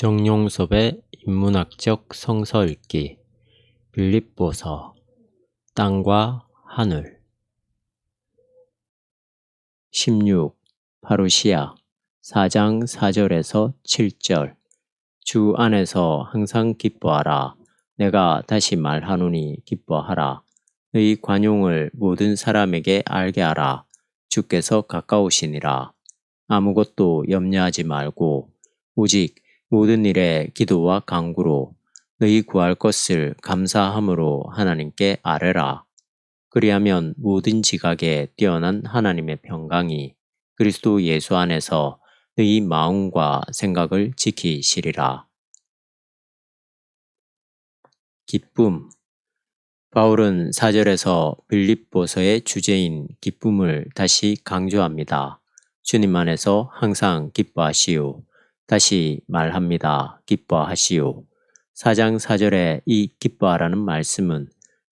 정용섭의 인문학적 성서 읽기 빌립보서 땅과 하늘 16. 파루시아 4장 4절에서 7절 주 안에서 항상 기뻐하라. 내가 다시 말하노니 기뻐하라. 너희 관용을 모든 사람에게 알게 하라. 주께서 가까우시니라. 아무것도 염려하지 말고 오직 모든 일에 기도와 간구로 너희 구할 것을 감사함으로 하나님께 아뢰라. 그리하면 모든 지각에 뛰어난 하나님의 평강이 그리스도 예수 안에서 너희 마음과 생각을 지키시리라. 기쁨. 바울은 4절에서 빌립보서의 주제인 기쁨을 다시 강조합니다. 주님 안에서 항상 기뻐하시오. 다시 말합니다. 기뻐하시오. 4장 4절에 이 기뻐하라는 말씀은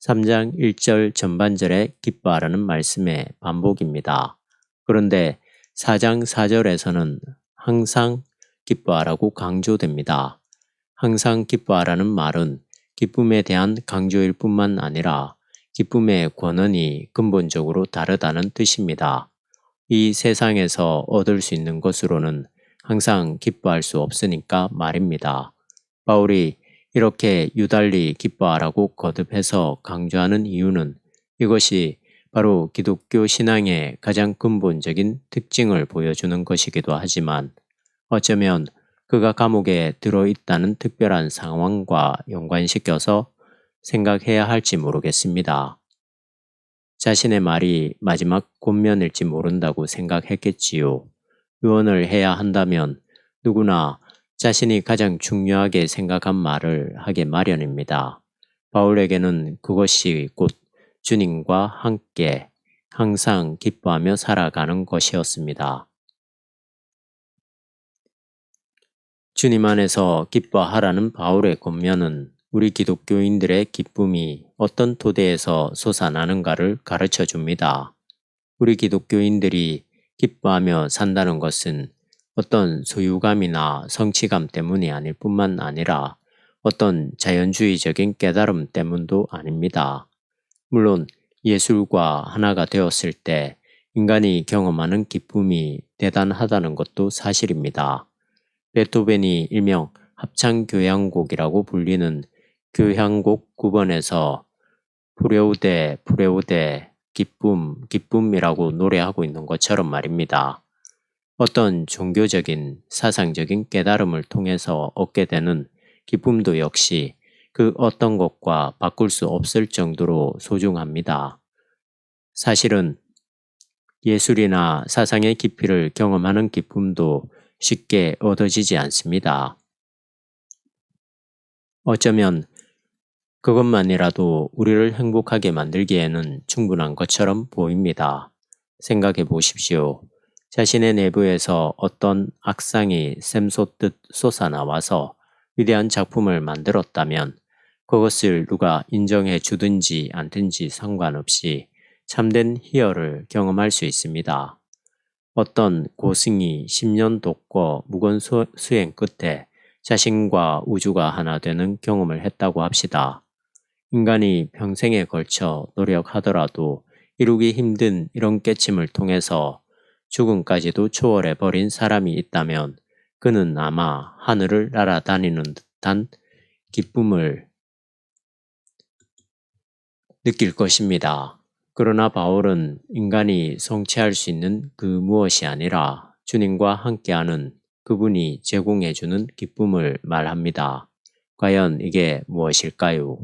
3장 1절 전반절에 기뻐하라는 말씀의 반복입니다. 그런데 4장 4절에서는 항상 기뻐하라고 강조됩니다. 항상 기뻐하라는 말은 기쁨에 대한 강조일 뿐만 아니라 기쁨의 권한이 근본적으로 다르다는 뜻입니다. 이 세상에서 얻을 수 있는 것으로는 항상 기뻐할 수 없으니까 말입니다. 바울이 이렇게 유달리 기뻐하라고 거듭해서 강조하는 이유는 이것이 바로 기독교 신앙의 가장 근본적인 특징을 보여주는 것이기도 하지만 어쩌면 그가 감옥에 들어있다는 특별한 상황과 연관시켜서 생각해야 할지 모르겠습니다. 자신의 말이 마지막 권면일지 모른다고 생각했겠지요. 유언을 해야 한다면 누구나 자신이 가장 중요하게 생각한 말을 하게 마련입니다. 바울에게는 그것이 곧 주님과 함께 항상 기뻐하며 살아가는 것이었습니다. 주님 안에서 기뻐하라는 바울의 권면은 우리 기독교인들의 기쁨이 어떤 토대에서 솟아나는가를 가르쳐 줍니다. 우리 기독교인들이 기뻐하며 산다는 것은 어떤 소유감이나 성취감 때문이 아닐 뿐만 아니라 어떤 자연주의적인 깨달음 때문도 아닙니다. 물론 예술과 하나가 되었을 때 인간이 경험하는 기쁨이 대단하다는 것도 사실입니다. 베토벤이 일명 합창교향곡이라고 불리는 교향곡 9번에서 프레우데 프레우데 기쁨 기쁨이라고 노래하고 있는 것처럼 말입니다. 어떤 종교적인 사상적인 깨달음을 통해서 얻게 되는 기쁨도 역시 그 어떤 것과 바꿀 수 없을 정도로 소중합니다. 사실은 예술이나 사상의 깊이를 경험하는 기쁨도 쉽게 얻어지지 않습니다. 어쩌면 그것만이라도 우리를 행복하게 만들기에는 충분한 것처럼 보입니다. 생각해 보십시오. 자신의 내부에서 어떤 악상이 샘솟듯 솟아나와서 위대한 작품을 만들었다면 그것을 누가 인정해 주든지 않든지 상관없이 참된 희열을 경험할 수 있습니다. 어떤 고승이 10년 독거 무건 수행 끝에 자신과 우주가 하나 되는 경험을 했다고 합시다. 인간이 평생에 걸쳐 노력하더라도 이루기 힘든 이런 깨침을 통해서 죽음까지도 초월해버린 사람이 있다면 그는 아마 하늘을 날아다니는 듯한 기쁨을 느낄 것입니다. 그러나 바울은 인간이 성취할 수 있는 그 무엇이 아니라 주님과 함께하는 그분이 제공해주는 기쁨을 말합니다. 과연 이게 무엇일까요?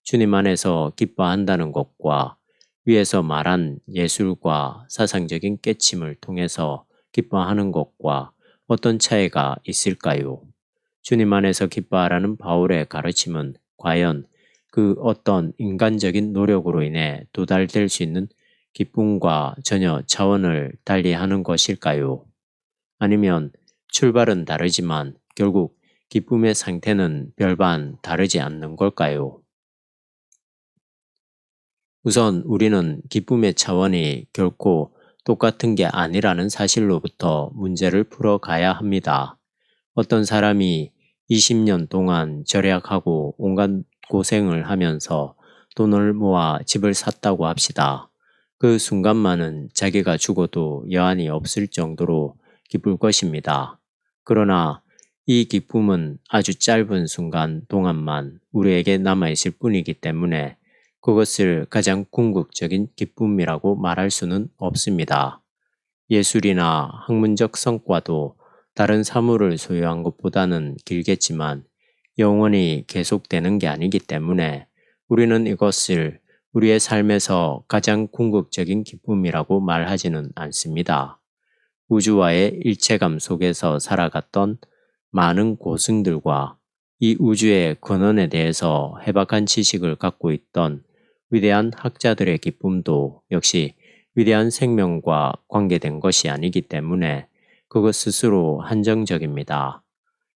주님 안에서 기뻐한다는 것과 위에서 말한 예술과 사상적인 깨침을 통해서 기뻐하는 것과 어떤 차이가 있을까요? 주님 안에서 기뻐하라는 바울의 가르침은 과연 그 어떤 인간적인 노력으로 인해 도달될 수 있는 기쁨과 전혀 차원을 달리하는 것일까요? 아니면 출발은 다르지만 결국 기쁨의 상태는 별반 다르지 않는 걸까요? 우선 우리는 기쁨의 차원이 결코 똑같은 게 아니라는 사실로부터 문제를 풀어가야 합니다. 어떤 사람이 20년 동안 절약하고 온갖 고생을 하면서 돈을 모아 집을 샀다고 합시다. 그 순간만은 자기가 죽어도 여한이 없을 정도로 기쁠 것입니다. 그러나 이 기쁨은 아주 짧은 순간 동안만 우리에게 남아있을 뿐이기 때문에 그것을 가장 궁극적인 기쁨이라고 말할 수는 없습니다. 예술이나 학문적 성과도 다른 사물을 소유한 것보다는 길겠지만 영원히 계속되는 게 아니기 때문에 우리는 이것을 우리의 삶에서 가장 궁극적인 기쁨이라고 말하지는 않습니다. 우주와의 일체감 속에서 살아갔던 많은 고승들과 이 우주의 근원에 대해서 해박한 지식을 갖고 있던 위대한 학자들의 기쁨도 역시 위대한 생명과 관계된 것이 아니기 때문에 그것 스스로 한정적입니다.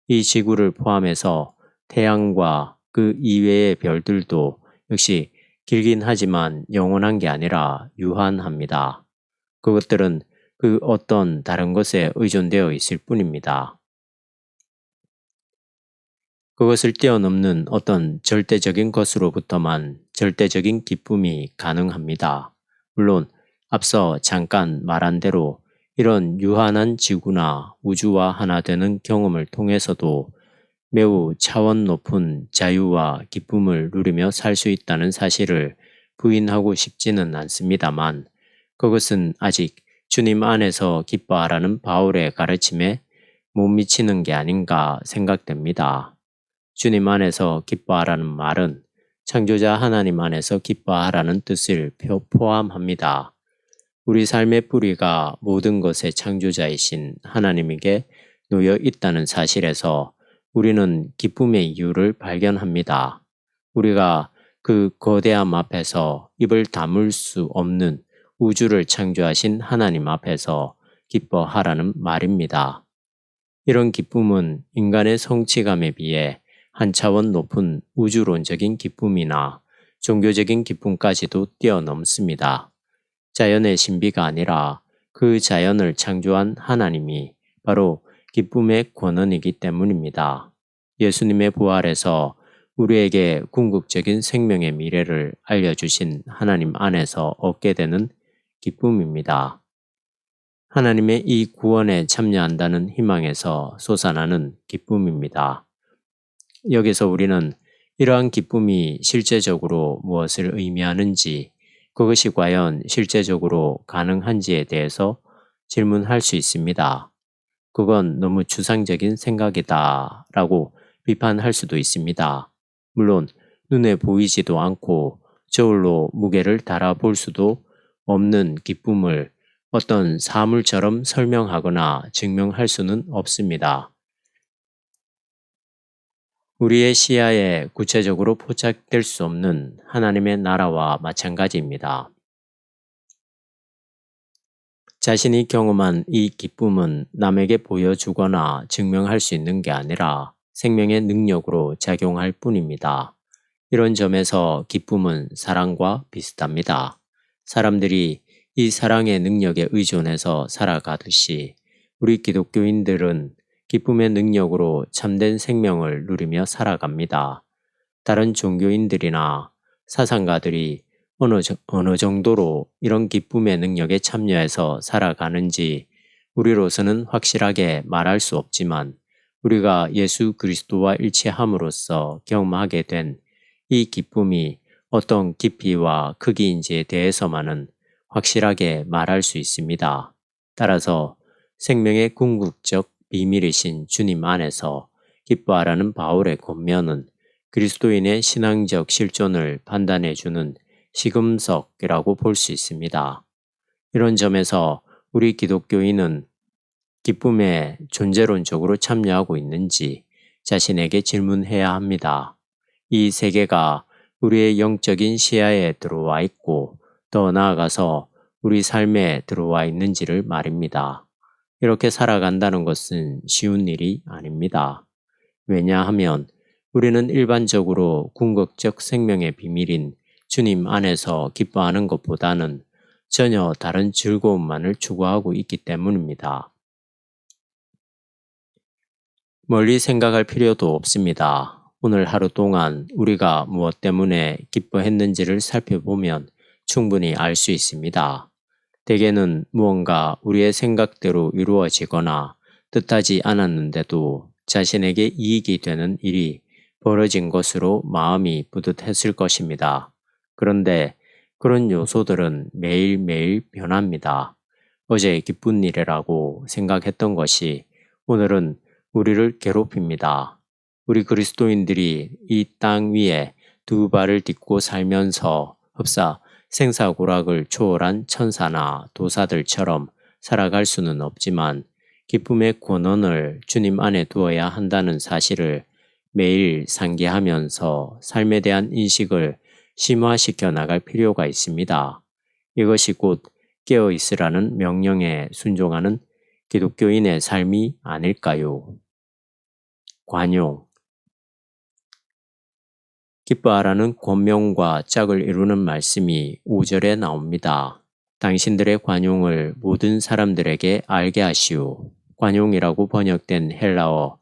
이 지구를 포함해서 태양과 그 이외의 별들도 역시 길긴 하지만 영원한 게 아니라 유한합니다. 그것들은 그 어떤 다른 것에 의존되어 있을 뿐입니다. 그것을 뛰어넘는 어떤 절대적인 것으로부터만 절대적인 기쁨이 가능합니다. 물론 앞서 잠깐 말한 대로 이런 유한한 지구나 우주와 하나 되는 경험을 통해서도 매우 차원 높은 자유와 기쁨을 누리며 살 수 있다는 사실을 부인하고 싶지는 않습니다만 그것은 아직 주님 안에서 기뻐하라는 바울의 가르침에 못 미치는 게 아닌가 생각됩니다. 주님 안에서 기뻐하라는 말은 창조자 하나님 안에서 기뻐하라는 뜻을 포함합니다. 우리 삶의 뿌리가 모든 것의 창조자이신 하나님에게 놓여 있다는 사실에서 우리는 기쁨의 이유를 발견합니다. 우리가 그 거대함 앞에서 입을 다물 수 없는 우주를 창조하신 하나님 앞에서 기뻐하라는 말입니다. 이런 기쁨은 인간의 성취감에 비해 한 차원 높은 우주론적인 기쁨이나 종교적인 기쁨까지도 뛰어넘습니다. 자연의 신비가 아니라 그 자연을 창조한 하나님이 바로 기쁨의 권원이기 때문입니다. 예수님의 부활에서 우리에게 궁극적인 생명의 미래를 알려주신 하나님 안에서 얻게 되는 기쁨입니다. 하나님의 이 구원에 참여한다는 희망에서 솟아나는 기쁨입니다. 여기서 우리는 이러한 기쁨이 실제적으로 무엇을 의미하는지, 그것이 과연 실제적으로 가능한지에 대해서 질문할 수 있습니다. 그건 너무 추상적인 생각이다 라고 비판할 수도 있습니다. 물론 눈에 보이지도 않고 저울로 무게를 달아볼 수도 없는 기쁨을 어떤 사물처럼 설명하거나 증명할 수는 없습니다. 우리의 시야에 구체적으로 포착될 수 없는 하나님의 나라와 마찬가지입니다. 자신이 경험한 이 기쁨은 남에게 보여주거나 증명할 수 있는 게 아니라 생명의 능력으로 작용할 뿐입니다. 이런 점에서 기쁨은 사랑과 비슷합니다. 사람들이 이 사랑의 능력에 의존해서 살아가듯이 우리 기독교인들은 기쁨의 능력으로 참된 생명을 누리며 살아갑니다. 다른 종교인들이나 사상가들이 어느 정도로 이런 기쁨의 능력에 참여해서 살아가는지 우리로서는 확실하게 말할 수 없지만 우리가 예수 그리스도와 일치함으로써 경험하게 된 이 기쁨이 어떤 깊이와 크기인지에 대해서만은 확실하게 말할 수 있습니다. 따라서 생명의 궁극적 비밀이신 주님 안에서 기뻐하라는 바울의 권면은 그리스도인의 신앙적 실존을 판단해주는 시금석이라고 볼 수 있습니다. 이런 점에서 우리 기독교인은 기쁨에 존재론적으로 참여하고 있는지 자신에게 질문해야 합니다. 이 세계가 우리의 영적인 시야에 들어와 있고 더 나아가서 우리 삶에 들어와 있는지를 말입니다. 이렇게 살아간다는 것은 쉬운 일이 아닙니다. 왜냐하면 우리는 일반적으로 궁극적 생명의 비밀인 주님 안에서 기뻐하는 것보다는 전혀 다른 즐거움만을 추구하고 있기 때문입니다. 멀리 생각할 필요도 없습니다. 오늘 하루 동안 우리가 무엇 때문에 기뻐했는지를 살펴보면 충분히 알 수 있습니다. 대개는 무언가 우리의 생각대로 이루어지거나 뜻하지 않았는데도 자신에게 이익이 되는 일이 벌어진 것으로 마음이 뿌듯했을 것입니다. 그런데 그런 요소들은 매일매일 변합니다. 어제 기쁜 일이라고 생각했던 것이 오늘은 우리를 괴롭힙니다. 우리 그리스도인들이 이 땅 위에 두 발을 딛고 살면서 흡사 생사고락을 초월한 천사나 도사들처럼 살아갈 수는 없지만 기쁨의 권원을 주님 안에 두어야 한다는 사실을 매일 상기하면서 삶에 대한 인식을 심화시켜 나갈 필요가 있습니다. 이것이 곧 깨어 있으라는 명령에 순종하는 기독교인의 삶이 아닐까요? 관용. 기뻐하라는 권명과 짝을 이루는 말씀이 5절에 나옵니다. 당신들의 관용을 모든 사람들에게 알게 하시오. 관용이라고 번역된 헬라어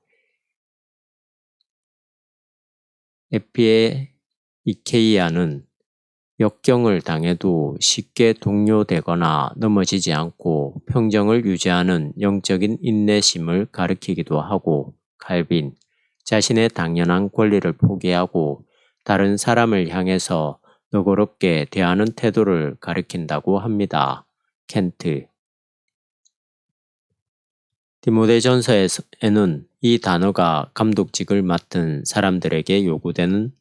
에피에 이케이아는 역경을 당해도 쉽게 동요되거나 넘어지지 않고 평정을 유지하는 영적인 인내심을 가리키기도 하고, 칼빈, 자신의 당연한 권리를 포기하고 다른 사람을 향해서 너그럽게 대하는 태도를 가리킨다고 합니다. 켄트. 디모데전서에는 이 단어가 감독직을 맡은 사람들에게 요구되는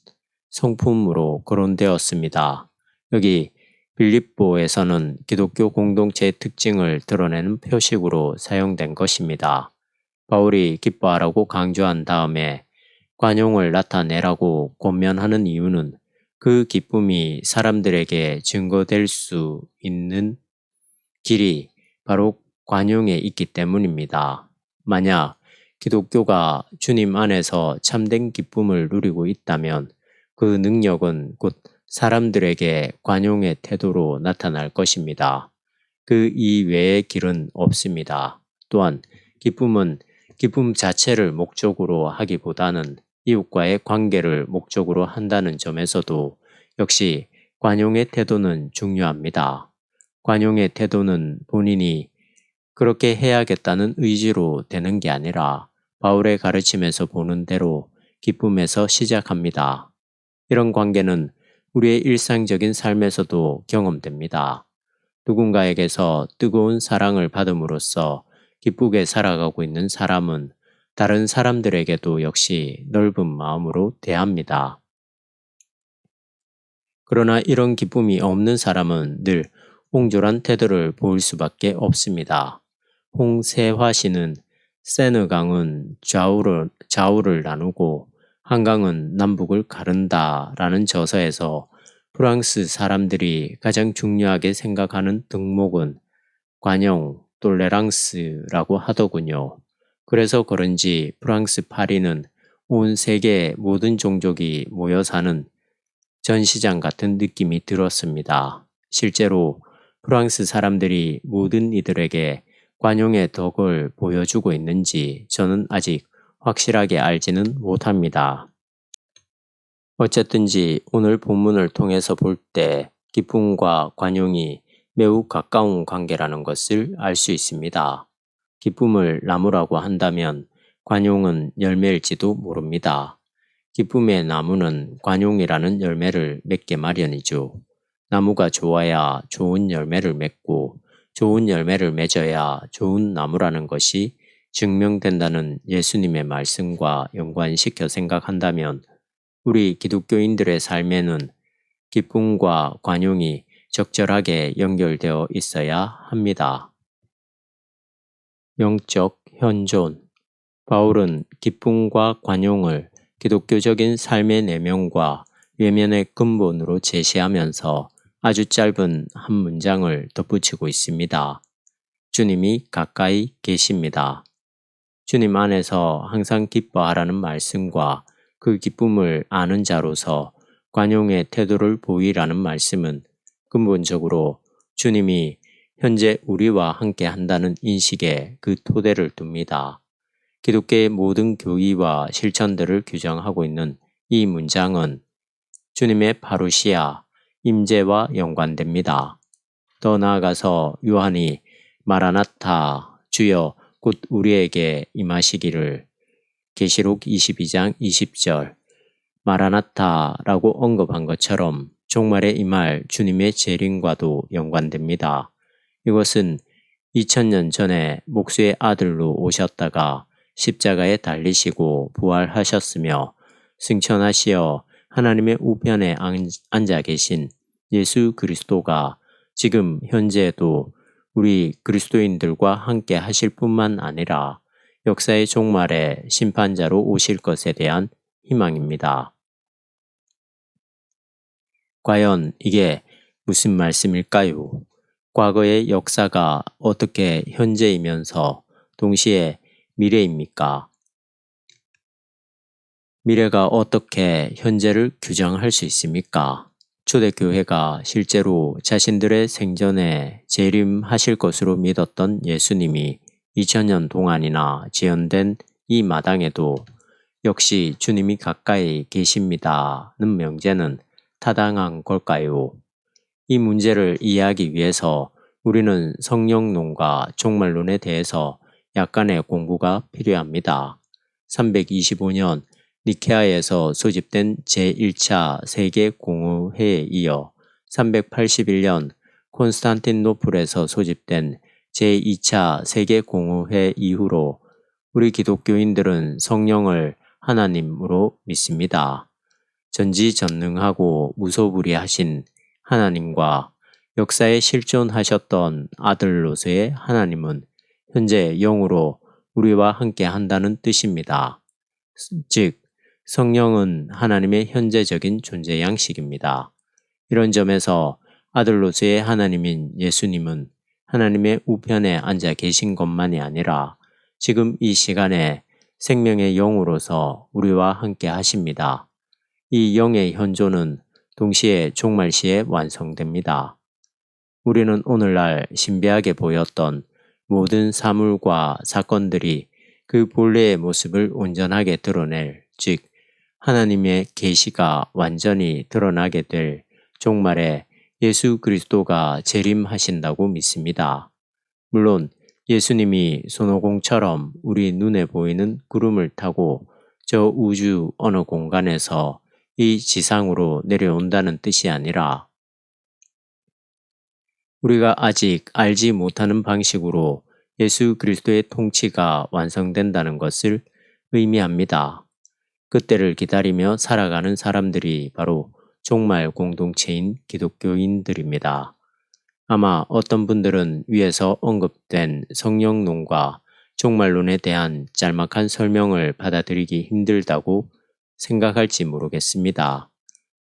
성품으로 거론되었습니다. 여기 빌립보에서는 기독교 공동체의 특징을 드러내는 표식으로 사용된 것입니다. 바울이 기뻐하라고 강조한 다음에 관용을 나타내라고 권면하는 이유는 그 기쁨이 사람들에게 증거될 수 있는 길이 바로 관용에 있기 때문입니다. 만약 기독교가 주님 안에서 참된 기쁨을 누리고 있다면 그 능력은 곧 사람들에게 관용의 태도로 나타날 것입니다. 그 이외의 길은 없습니다. 또한 기쁨은 기쁨 자체를 목적으로 하기보다는 이웃과의 관계를 목적으로 한다는 점에서도 역시 관용의 태도는 중요합니다. 관용의 태도는 본인이 그렇게 해야겠다는 의지로 되는 게 아니라 바울의 가르침에서 보는 대로 기쁨에서 시작합니다. 이런 관계는 우리의 일상적인 삶에서도 경험됩니다. 누군가에게서 뜨거운 사랑을 받음으로써 기쁘게 살아가고 있는 사람은 다른 사람들에게도 역시 넓은 마음으로 대합니다. 그러나 이런 기쁨이 없는 사람은 늘 옹졸한 태도를 보일 수밖에 없습니다. 홍세화시는 세느강은 좌우를 나누고 한강은 남북을 가른다라는 저서에서 프랑스 사람들이 가장 중요하게 생각하는 덕목은 관용, 톨레랑스라고 하더군요. 그래서 그런지 프랑스 파리는 온 세계의 모든 종족이 모여 사는 전시장 같은 느낌이 들었습니다. 실제로 프랑스 사람들이 모든 이들에게 관용의 덕을 보여주고 있는지 저는 아직 확실하게 알지는 못합니다. 어쨌든지 오늘 본문을 통해서 볼 때 기쁨과 관용이 매우 가까운 관계라는 것을 알 수 있습니다. 기쁨을 나무라고 한다면 관용은 열매일지도 모릅니다. 기쁨의 나무는 관용이라는 열매를 맺게 마련이죠. 나무가 좋아야 좋은 열매를 맺고 좋은 열매를 맺어야 좋은 나무라는 것이 증명된다는 예수님의 말씀과 연관시켜 생각한다면 우리 기독교인들의 삶에는 기쁨과 관용이 적절하게 연결되어 있어야 합니다. 영적 현존. 바울은 기쁨과 관용을 기독교적인 삶의 내면과 외면의 근본으로 제시하면서 아주 짧은 한 문장을 덧붙이고 있습니다. 주님이 가까이 계십니다. 주님 안에서 항상 기뻐하라는 말씀과 그 기쁨을 아는 자로서 관용의 태도를 보이라는 말씀은 근본적으로 주님이 현재 우리와 함께 한다는 인식에 그 토대를 둡니다. 기독교의 모든 교의와 실천들을 규정하고 있는 이 문장은 주님의 파루시아, 임재와 연관됩니다. 더 나아가서 요한이 마라나타, 주여 곧 우리에게 임하시기를 계시록 22장 20절 마라나타라고 언급한 것처럼 종말에 임할 주님의 재림과도 연관됩니다. 이것은 2000년 전에 목수의 아들로 오셨다가 십자가에 달리시고 부활하셨으며 승천하시어 하나님의 우편에 앉아 계신 예수 그리스도가 지금 현재에도 우리 그리스도인들과 함께 하실 뿐만 아니라 역사의 종말에 심판자로 오실 것에 대한 희망입니다. 과연 이게 무슨 말씀일까요? 과거의 역사가 어떻게 현재이면서 동시에 미래입니까? 미래가 어떻게 현재를 규정할 수 있습니까? 초대교회가 실제로 자신들의 생전에 재림하실 것으로 믿었던 예수님이 2000년 동안이나 지연된 이 마당에도 역시 주님이 가까이 계십니다는 명제는 타당한 걸까요? 이 문제를 이해하기 위해서 우리는 성령론과 종말론에 대해서 약간의 공부가 필요합니다. 325년 니케아에서 소집된 제1차 세계공의회에 이어 381년 콘스탄틴노플에서 소집된 제2차 세계공의회 이후로 우리 기독교인들은 성령을 하나님으로 믿습니다. 전지전능하고 무소불위하신 하나님과 역사에 실존하셨던 아들로서의 하나님은 현재 영으로 우리와 함께 한다는 뜻입니다. 즉, 성령은 하나님의 현재적인 존재 양식입니다. 이런 점에서 아들로서의 하나님인 예수님은 하나님의 우편에 앉아 계신 것만이 아니라 지금 이 시간에 생명의 영으로서 우리와 함께 하십니다. 이 영의 현존은 동시에 종말시에 완성됩니다. 우리는 오늘날 신비하게 보였던 모든 사물과 사건들이 그 본래의 모습을 온전하게 드러낼, 즉 하나님의 계시가 완전히 드러나게 될 종말에 예수 그리스도가 재림하신다고 믿습니다. 물론 예수님이 손오공처럼 우리 눈에 보이는 구름을 타고 저 우주 어느 공간에서 이 지상으로 내려온다는 뜻이 아니라 우리가 아직 알지 못하는 방식으로 예수 그리스도의 통치가 완성된다는 것을 의미합니다. 그때를 기다리며 살아가는 사람들이 바로 종말 공동체인 기독교인들입니다. 아마 어떤 분들은 위에서 언급된 성령론과 종말론에 대한 짤막한 설명을 받아들이기 힘들다고 생각할지 모르겠습니다.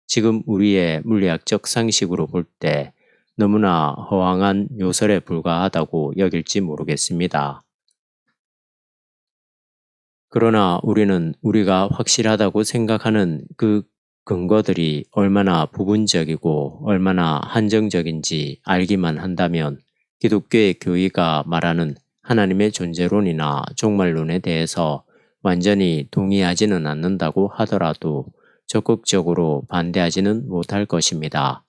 지금 우리의 물리학적 상식으로 볼 때 너무나 허황한 요설에 불과하다고 여길지 모르겠습니다. 그러나 우리는 우리가 확실하다고 생각하는 그 근거들이 얼마나 부분적이고 얼마나 한정적인지 알기만 한다면 기독교의 교의가 말하는 하나님의 존재론이나 종말론에 대해서 완전히 동의하지는 않는다고 하더라도 적극적으로 반대하지는 못할 것입니다.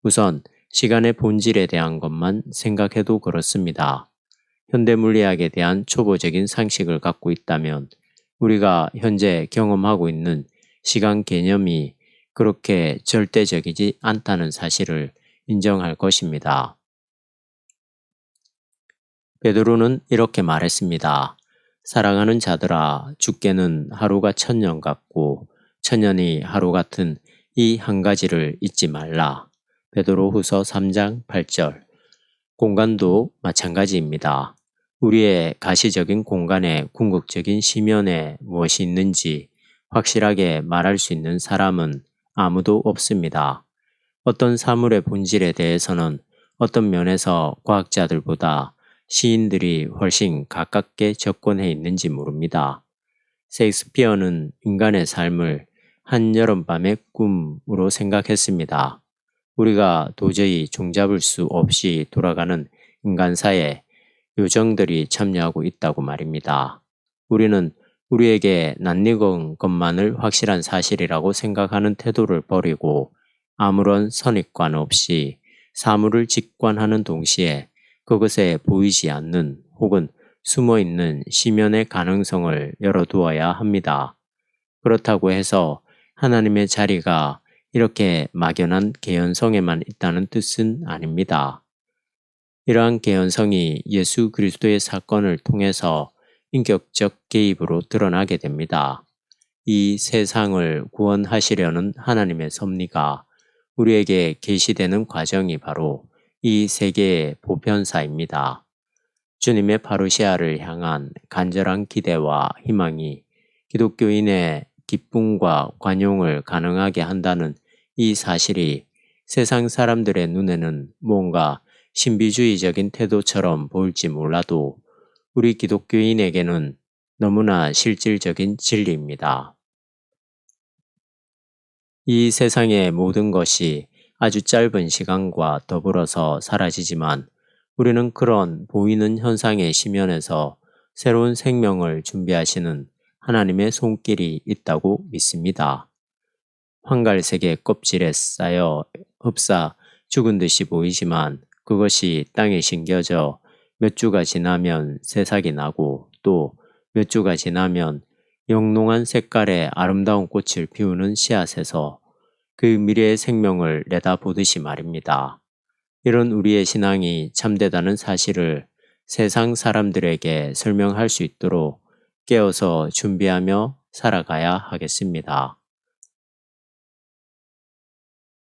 우선 시간의 본질에 대한 것만 생각해도 그렇습니다. 현대 물리학에 대한 초보적인 상식을 갖고 있다면 우리가 현재 경험하고 있는 시간 개념이 그렇게 절대적이지 않다는 사실을 인정할 것입니다. 베드로는 이렇게 말했습니다. 사랑하는 자들아, 주께는 하루가 1000년 같고 1000년이 하루 같은 이 한 가지를 잊지 말라. 베드로후서 3장 8절. 공간도 마찬가지입니다. 우리의 가시적인 공간의 궁극적인 시면에 무엇이 있는지 확실하게 말할 수 있는 사람은 아무도 없습니다. 어떤 사물의 본질에 대해서는 어떤 면에서 과학자들보다 시인들이 훨씬 가깝게 접근해 있는지 모릅니다. 셰익스피어는 인간의 삶을 한여름밤의 꿈으로 생각했습니다. 우리가 도저히 종잡을 수 없이 돌아가는 인간사에 요정들이 참여하고 있다고 말입니다. 우리는 우리에게 낯익은 것만을 확실한 사실이라고 생각하는 태도를 버리고 아무런 선입관 없이 사물을 직관하는 동시에 그것에 보이지 않는 혹은 숨어 있는 심연의 가능성을 열어두어야 합니다. 그렇다고 해서 하나님의 자리가 이렇게 막연한 개연성에만 있다는 뜻은 아닙니다. 이러한 개연성이 예수 그리스도의 사건을 통해서 인격적 개입으로 드러나게 됩니다. 이 세상을 구원하시려는 하나님의 섭리가 우리에게 계시되는 과정이 바로 이 세계의 보편사입니다. 주님의 파루시아를 향한 간절한 기대와 희망이 기독교인의 기쁨과 관용을 가능하게 한다는 이 사실이 세상 사람들의 눈에는 뭔가 신비주의적인 태도처럼 보일지 몰라도 우리 기독교인에게는 너무나 실질적인 진리입니다. 이 세상의 모든 것이 아주 짧은 시간과 더불어서 사라지지만 우리는 그런 보이는 현상의 심연에서 새로운 생명을 준비하시는 하나님의 손길이 있다고 믿습니다. 황갈색의 껍질에 쌓여 흡사 죽은 듯이 보이지만 그것이 땅에 심겨져 몇 주가 지나면 새싹이 나고 또 몇 주가 지나면 영롱한 색깔의 아름다운 꽃을 피우는 씨앗에서 그 미래의 생명을 내다보듯이 말입니다. 이런 우리의 신앙이 참되다는 사실을 세상 사람들에게 설명할 수 있도록 깨어서 준비하며 살아가야 하겠습니다.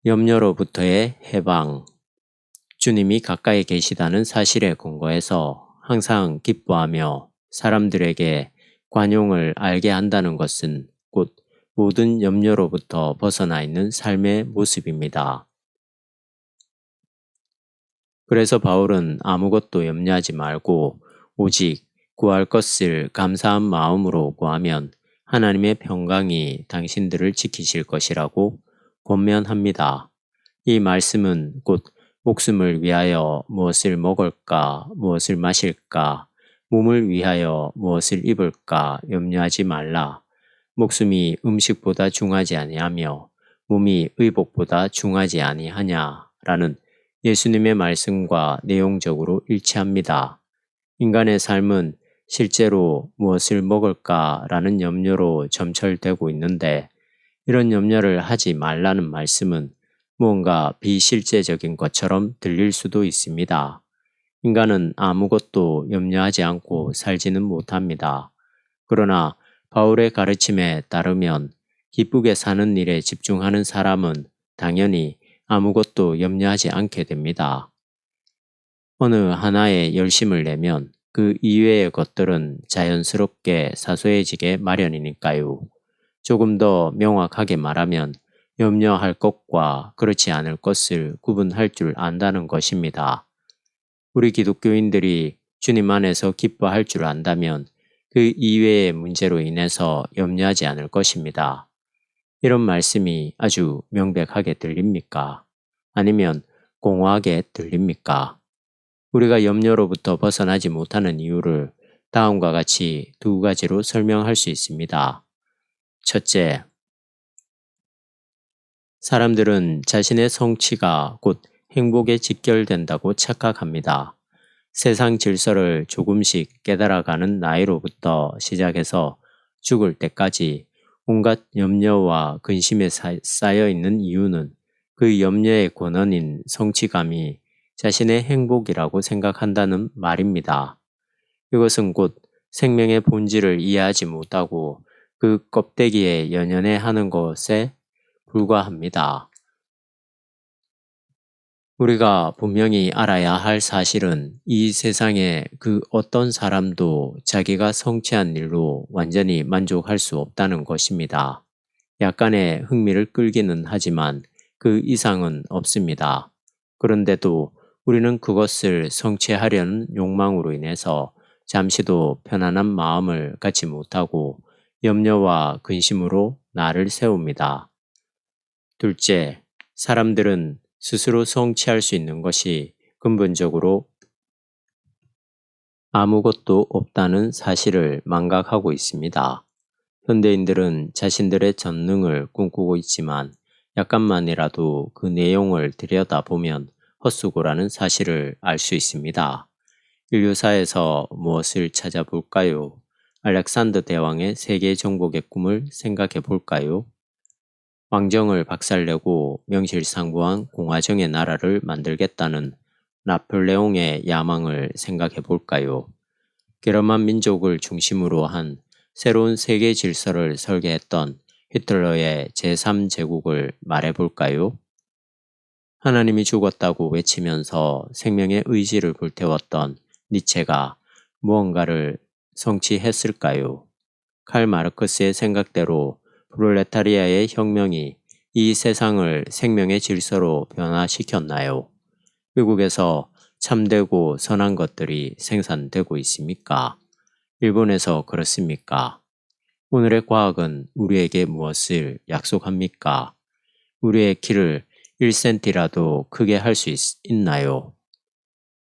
염려로부터의 해방. 주님이 가까이 계시다는 사실에 근거해서 항상 기뻐하며 사람들에게 관용을 알게 한다는 것은 곧 모든 염려로부터 벗어나 있는 삶의 모습입니다. 그래서 바울은 아무것도 염려하지 말고 오직 구할 것을 감사한 마음으로 구하면 하나님의 평강이 당신들을 지키실 것이라고 권면합니다. 이 말씀은 곧 목숨을 위하여 무엇을 먹을까, 무엇을 마실까, 몸을 위하여 무엇을 입을까 염려하지 말라. 목숨이 음식보다 중하지 아니하며 몸이 의복보다 중하지 아니하냐라는 예수님의 말씀과 내용적으로 일치합니다. 인간의 삶은 실제로 무엇을 먹을까라는 염려로 점철되고 있는데 이런 염려를 하지 말라는 말씀은 무언가 비실제적인 것처럼 들릴 수도 있습니다. 인간은 아무것도 염려하지 않고 살지는 못합니다. 그러나 바울의 가르침에 따르면 기쁘게 사는 일에 집중하는 사람은 당연히 아무것도 염려하지 않게 됩니다. 어느 하나에 열심을 내면 그 이외의 것들은 자연스럽게 사소해지게 마련이니까요. 조금 더 명확하게 말하면 염려할 것과 그렇지 않을 것을 구분할 줄 안다는 것입니다. 우리 기독교인들이 주님 안에서 기뻐할 줄 안다면 그 이외의 문제로 인해서 염려하지 않을 것입니다. 이런 말씀이 아주 명백하게 들립니까? 아니면 공허하게 들립니까? 우리가 염려로부터 벗어나지 못하는 이유를 다음과 같이 두 가지로 설명할 수 있습니다. 첫째, 사람들은 자신의 성취가 곧 행복에 직결된다고 착각합니다. 세상 질서를 조금씩 깨달아가는 나이로부터 시작해서 죽을 때까지 온갖 염려와 근심에 쌓여 있는 이유는 그 염려의 권원인 성취감이 자신의 행복이라고 생각한다는 말입니다. 이것은 곧 생명의 본질을 이해하지 못하고 그 껍데기에 연연해 하는 것에 불과합니다. 우리가 분명히 알아야 할 사실은 이 세상에 그 어떤 사람도 자기가 성취한 일로 완전히 만족할 수 없다는 것입니다. 약간의 흥미를 끌기는 하지만 그 이상은 없습니다. 그런데도 우리는 그것을 성취하려는 욕망으로 인해서 잠시도 편안한 마음을 갖지 못하고 염려와 근심으로 나를 세웁니다. 둘째, 사람들은 스스로 성취할 수 있는 것이 근본적으로 아무것도 없다는 사실을 망각하고 있습니다. 현대인들은 자신들의 전능을 꿈꾸고 있지만 약간만이라도 그 내용을 들여다보면 헛수고라는 사실을 알 수 있습니다. 인류사에서 무엇을 찾아볼까요? 알렉산더 대왕의 세계 정복의 꿈을 생각해 볼까요? 왕정을 박살내고 명실상부한 공화정의 나라를 만들겠다는 나폴레옹의 야망을 생각해 볼까요? 게르만 민족을 중심으로 한 새로운 세계 질서를 설계했던 히틀러의 제3제국을 말해 볼까요? 하나님이 죽었다고 외치면서 생명의 의지를 불태웠던 니체가 무언가를 성취했을까요? 칼 마르크스의 생각대로 프롤레타리아의 혁명이 이 세상을 생명의 질서로 변화시켰나요? 미국에서 참되고 선한 것들이 생산되고 있습니까? 일본에서 그렇습니까? 오늘의 과학은 우리에게 무엇을 약속합니까? 우리의 키를 1cm라도 크게 할 수 있나요?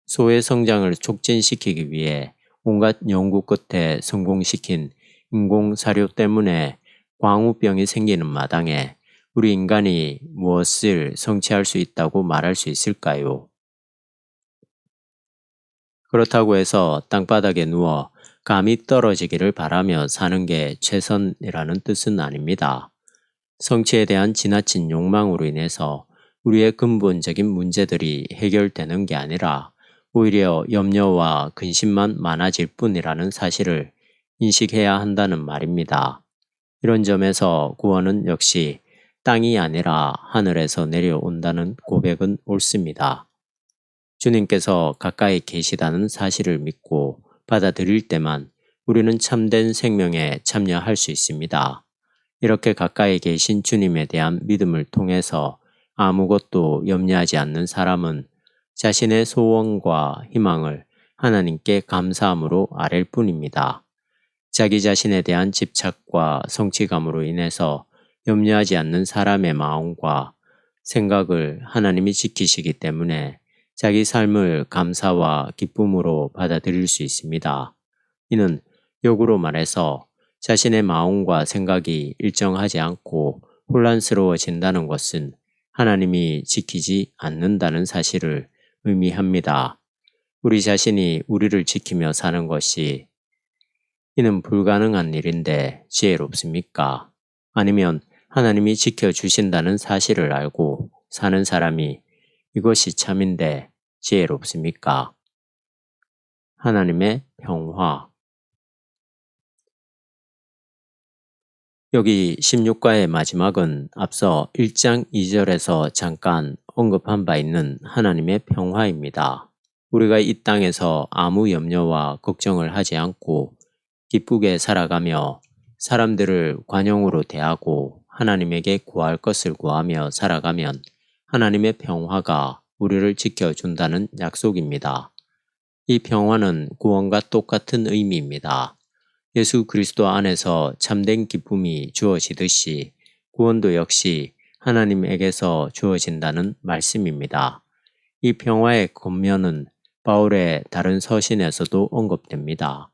소의 성장을 촉진시키기 위해 온갖 연구 끝에 성공시킨 인공사료 때문에 광우병이 생기는 마당에 우리 인간이 무엇을 성취할 수 있다고 말할 수 있을까요? 그렇다고 해서 땅바닥에 누워 감이 떨어지기를 바라며 사는 게 최선이라는 뜻은 아닙니다. 성취에 대한 지나친 욕망으로 인해서 우리의 근본적인 문제들이 해결되는 게 아니라 오히려 염려와 근심만 많아질 뿐이라는 사실을 인식해야 한다는 말입니다. 이런 점에서 구원은 역시 땅이 아니라 하늘에서 내려온다는 고백은 옳습니다. 주님께서 가까이 계시다는 사실을 믿고 받아들일 때만 우리는 참된 생명에 참여할 수 있습니다. 이렇게 가까이 계신 주님에 대한 믿음을 통해서 아무것도 염려하지 않는 사람은 자신의 소원과 희망을 하나님께 감사함으로 아랠 뿐입니다. 자기 자신에 대한 집착과 성취감으로 인해서 염려하지 않는 사람의 마음과 생각을 하나님이 지키시기 때문에 자기 삶을 감사와 기쁨으로 받아들일 수 있습니다. 이는 역으로 말해서 자신의 마음과 생각이 일정하지 않고 혼란스러워진다는 것은 하나님이 지키지 않는다는 사실을 의미합니다. 우리 자신이 우리를 지키며 사는 것이 이는 불가능한 일인데 지혜롭습니까? 아니면 하나님이 지켜주신다는 사실을 알고 사는 사람이 이것이 참인데 지혜롭습니까? 하나님의 평화. 여기 16과의 마지막은 앞서 1장 2절에서 잠깐 언급한 바 있는 하나님의 평화입니다. 우리가 이 땅에서 아무 염려와 걱정을 하지 않고 기쁘게 살아가며 사람들을 관용으로 대하고 하나님에게 구할 것을 구하며 살아가면 하나님의 평화가 우리를 지켜준다는 약속입니다. 이 평화는 구원과 똑같은 의미입니다. 예수 그리스도 안에서 참된 기쁨이 주어지듯이 구원도 역시 하나님에게서 주어진다는 말씀입니다. 이 평화의 겉면은 바울의 다른 서신에서도 언급됩니다.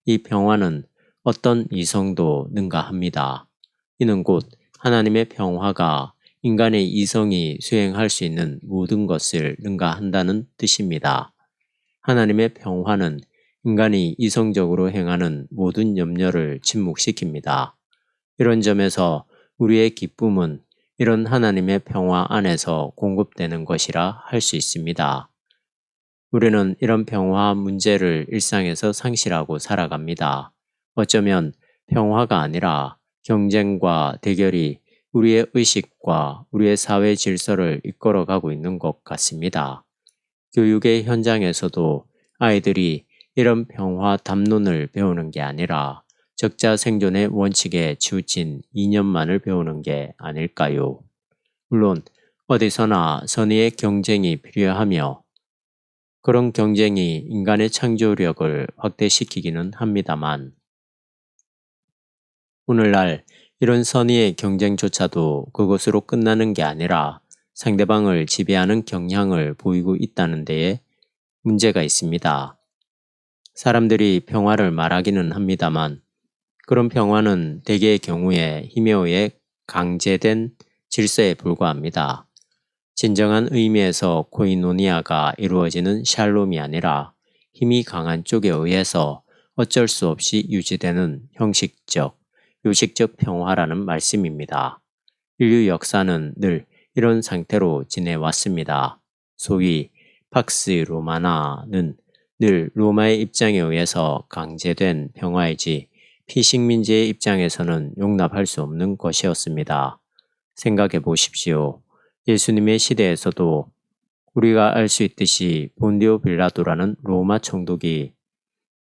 이 평화는 어떤 이성도 능가합니다. 이는 곧 하나님의 평화가 인간의 이성이 수행할 수 있는 모든 것을 능가한다는 뜻입니다. 하나님의 평화는 인간이 이성적으로 행하는 모든 염려를 침묵시킵니다. 이런 점에서 우리의 기쁨은 이런 하나님의 평화 안에서 공급되는 것이라 할 수 있습니다. 우리는 이런 평화 문제를 일상에서 상실하고 살아갑니다. 어쩌면 평화가 아니라 경쟁과 대결이 우리의 의식과 우리의 사회 질서를 이끌어가고 있는 것 같습니다. 교육의 현장에서도 아이들이 이런 평화 담론을 배우는 게 아니라 적자 생존의 원칙에 치우친 이념만을 배우는 게 아닐까요? 물론 어디서나 선의의 경쟁이 필요하며 그런 경쟁이 인간의 창조력을 확대시키기는 합니다만 오늘날 이런 선의의 경쟁조차도 그것으로 끝나는 게 아니라 상대방을 지배하는 경향을 보이고 있다는 데에 문제가 있습니다. 사람들이 평화를 말하기는 합니다만 그런 평화는 대개의 경우에 힘에 의해 강제된 질서에 불과합니다. 진정한 의미에서 코이노니아가 이루어지는 샬롬이 아니라 힘이 강한 쪽에 의해서 어쩔 수 없이 유지되는 형식적, 요식적 평화라는 말씀입니다. 인류 역사는 늘 이런 상태로 지내왔습니다. 소위 팍스 로마나는 늘 로마의 입장에 의해서 강제된 평화이지 피식민지의 입장에서는 용납할 수 없는 것이었습니다. 생각해 보십시오. 예수님의 시대에서도 우리가 알 수 있듯이 본디오 빌라도라는 로마 총독이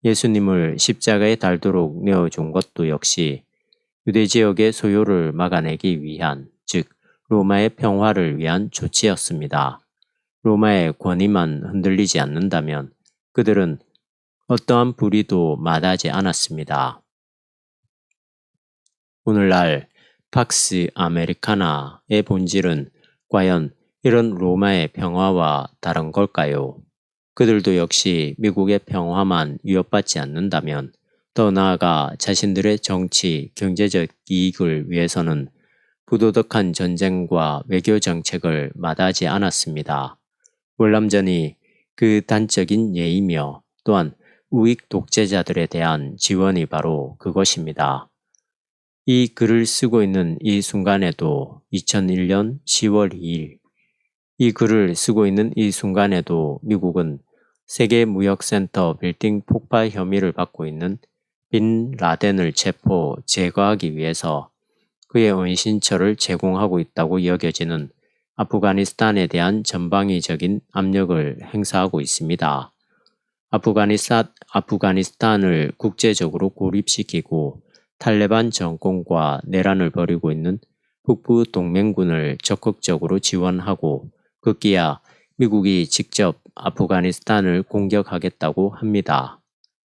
예수님을 십자가에 달도록 내어준 것도 역시 유대 지역의 소요를 막아내기 위한, 즉 로마의 평화를 위한 조치였습니다. 로마의 권위만 흔들리지 않는다면 그들은 어떠한 불의도 마다하지 않았습니다. 오늘날 팍스 아메리카나의 본질은 과연 이런 로마의 평화와 다른 걸까요? 그들도 역시 미국의 평화만 위협받지 않는다면 더 나아가 자신들의 정치, 경제적 이익을 위해서는 부도덕한 전쟁과 외교 정책을 마다하지 않았습니다. 월남전이 그 단적인 예이며 또한 우익 독재자들에 대한 지원이 바로 그것입니다. 이 글을 쓰고 있는 이 순간에도 2001년 10월 2일 이 글을 쓰고 있는 이 순간에도 미국은 세계무역센터 빌딩 폭파 혐의를 받고 있는 빈 라덴을 체포, 제거하기 위해서 그의 은신처를 제공하고 있다고 여겨지는 아프가니스탄에 대한 전방위적인 압력을 행사하고 있습니다. 아프가니스탄을 국제적으로 고립시키고 탈레반 정권과 내란을 벌이고 있는 북부 동맹군을 적극적으로 지원하고 급기야 미국이 직접 아프가니스탄을 공격하겠다고 합니다.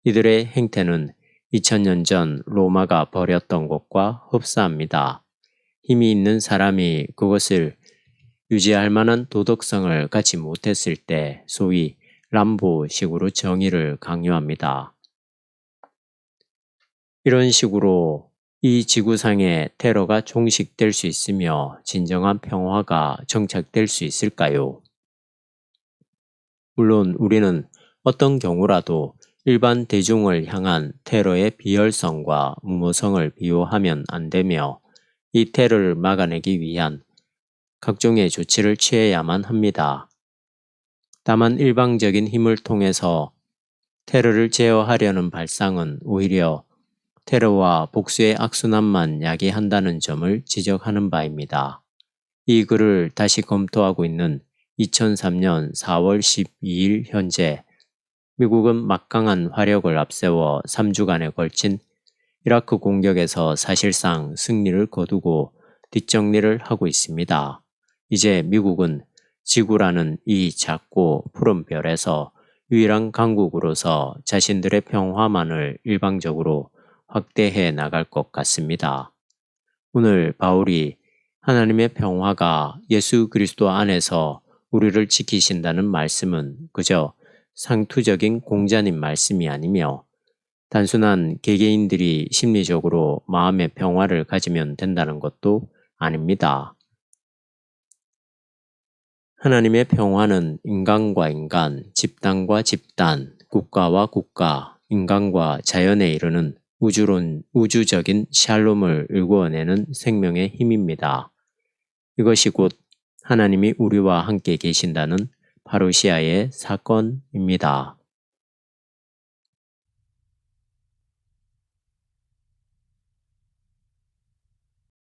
이들의 행태는 2000년 전 로마가 벌였던 것과 흡사합니다. 힘이 있는 사람이 그것을 유지할 만한 도덕성을 갖지 못했을 때 소위 람보식으로 정의를 강요합니다. 이런 식으로 이 지구상의 테러가 종식될 수 있으며 진정한 평화가 정착될 수 있을까요? 물론 우리는 어떤 경우라도 일반 대중을 향한 테러의 비열성과 무모성을 비호하면 안 되며 이 테러를 막아내기 위한 각종의 조치를 취해야만 합니다. 다만 일방적인 힘을 통해서 테러를 제어하려는 발상은 오히려 테러와 복수의 악순환만 야기한다는 점을 지적하는 바입니다. 이 글을 다시 검토하고 있는 2003년 4월 12일 현재 미국은 막강한 화력을 앞세워 3주간에 걸친 이라크 공격에서 사실상 승리를 거두고 뒷정리를 하고 있습니다. 이제 미국은 지구라는 이 작고 푸른 별에서 유일한 강국으로서 자신들의 평화만을 일방적으로 확대해 나갈 것 같습니다. 오늘 바울이 하나님의 평화가 예수 그리스도 안에서 우리를 지키신다는 말씀은 그저 상투적인 공자님 말씀이 아니며 단순한 개개인들이 심리적으로 마음의 평화를 가지면 된다는 것도 아닙니다. 하나님의 평화는 인간과 인간, 집단과 집단, 국가와 국가, 인간과 자연에 이르는 우주적인 샬롬을 일구어내는 생명의 힘입니다. 이것이 곧 하나님이 우리와 함께 계신다는 파루시아의 사건입니다.